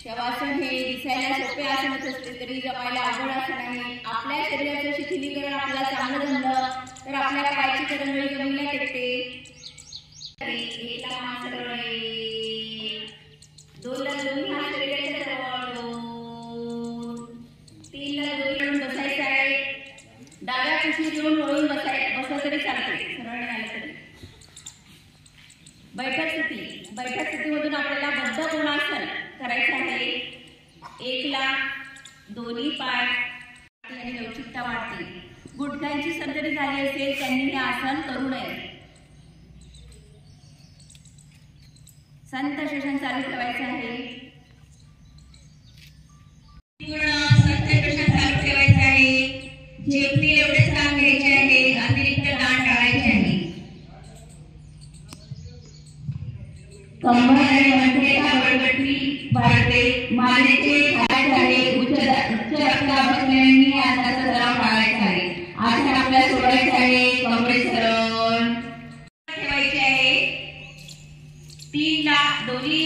शवासन हे दिसायला सोपे आसनच असते तरी जमायला अवघड आसन आहे। आपल्या शरीराचं शिथिलीकरण आपल्याला चांगलं जमलं तर आपल्या पायाची करंगळी जमिनीला टेकते। एकला मान सरळ आहे, दोनला दोन्ही हात शरीराच्या जवळ, दोन, तीनला दोन्ही मिळून बसायचं आहे। डाव्या कुशीवर येऊन वळून बसलं तरी चालते, सरळ नाही आलं तरी। बैठक स्थितीमधून आपल्याला बद्ध कोणासन करायचं आहे। एकला दोन्ही पाय आणि लवचिकता वाढते। गुडघ्यांची सर्जरी झाली असेल त्यांनी हे आसन करू नये। संत श्वसन चालू ठेवायचं आहे। संत श्वसन चालू ठेवायचं आहे। झेपतील एवढे स्थान घ्यायचे आहे, अतिरिक्त ताण टाळायचे आहे। कंबर आणि मणक्याला बळकटी वाढते, मानेचे खायचे आहे। उच्च रक्तदाब असलेल्यांनी आसनाचा सराव टाळायचा आहे। आसन आपल्याला सोडायचं आहे, कंबर सरळ ठेवायचे आहे। तीनला दोन्ही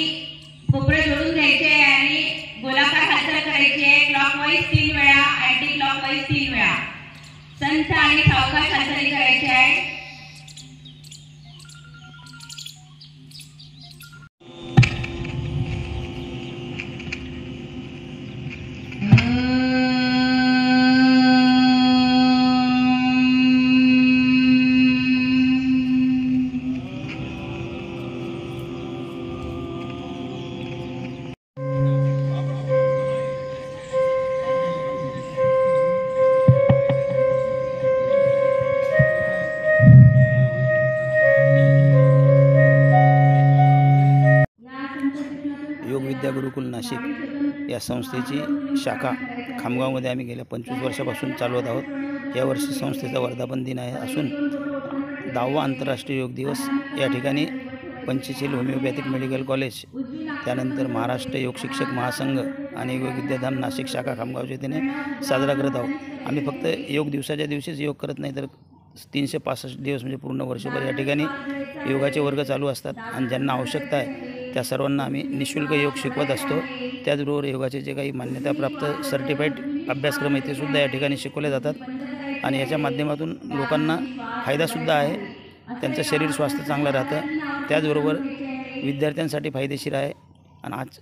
कोपरे जोडून घ्यायचे आणि गोलाकार हालचाल करायची आहे। क्लॉकवाईज 3 वेळा, अँटी क्लॉकवाईज 3 वेळा। संथ आणि सावकाश हालचाली करायची आहे। योग विद्या गुरुकुल नाशिक या संस्थेची शाखा खामगावमध्ये आम्ही गेल्या 25 वर्षापासून चालवत आहोत। यावर्षी संस्थेचा वर्धापन दिन आहे असून 10वा आंतरराष्ट्रीय योग दिवस या ठिकाणी पंचशील होमिओपॅथिक मेडिकल कॉलेज, त्यानंतर महाराष्ट्र योग शिक्षक महासंघ आणि योग विद्याधाम नाशिक शाखा खामगावच्या वतीने साजरा करत आहोत। आम्ही फक्त योग दिवसाच्या दिवशीच योग करत नाही तर 365 दिवस म्हणजे पूर्ण वर्षभर या ठिकाणी योगाचे वर्ग चालू असतात आणि ज्यांना आवश्यकता आहे त्या सर्वांना आम्ही निःशुल्क योग शिकवत असतो। त्याचबरोबर योगाचे जे काही मान्यताप्राप्त सर्टिफाईड अभ्यासक्रम आहे ते सुद्धा या ठिकाणी शिकवले जातात आणि याच्या माध्यमातून लोकांना फायदासुद्धा आहे, त्यांचं शरीर स्वास्थ्य चांगलं राहतं, त्याचबरोबर विद्यार्थ्यांसाठी फायदेशीर आहे। आणि आज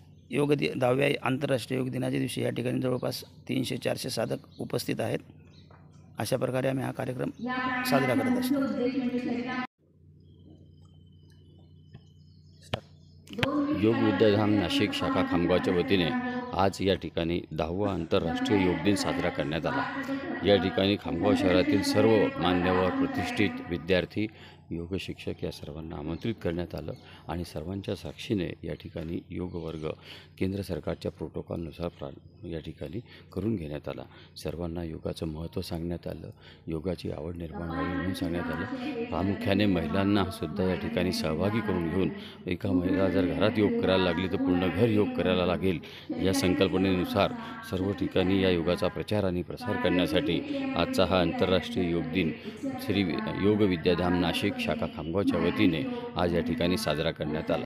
10व्या आंतरराष्ट्रीय योग दिनाच्या दिवशी या ठिकाणी जवळपास 300-400 साधक उपस्थित आहेत। अशा प्रकारे आम्ही हा कार्यक्रम साजरा करत असतो। योग विद्याधाम नाशिक शाखा खामगावच्या वतीने आज या ठिकाणी 10वा आंतरराष्ट्रीय योग दिन साजरा करण्यात आला। या ठिकाणी खामगाव शहरातील सर्व मान्यवर, प्रतिष्ठित विद्यार्थी, योग शिक्षक या सर्वांना आमंत्रित करण्यात आलं आणि सर्वांच्या साक्षीने या ठिकाणी योग वर्ग केंद्र सरकारच्या प्रोटोकॉलनुसार या ठिकाणी करून घेण्यात आला। सर्वांना योगाचं महत्त्व सांगण्यात आलं, योगाची आवड निर्माण व्हावी म्हणून सांगण्यात आलं। प्रामुख्याने महिलांना सुद्धा या ठिकाणी सहभागी करून घेऊन एका महिला जर घरात योग करायला लागली तर पूर्ण घर योग करायला लागेल या संकल्पनेनुसार सर्व ठिकाणी या योगाचा प्रचार आणि प्रसार करण्यासाठी आजचा हा आंतरराष्ट्रीय योग दिन श्री योग विद्याधाम नाशिक शाखा खामगावच्या वतीने आज या ठिकाणी साजरा करण्यात आला।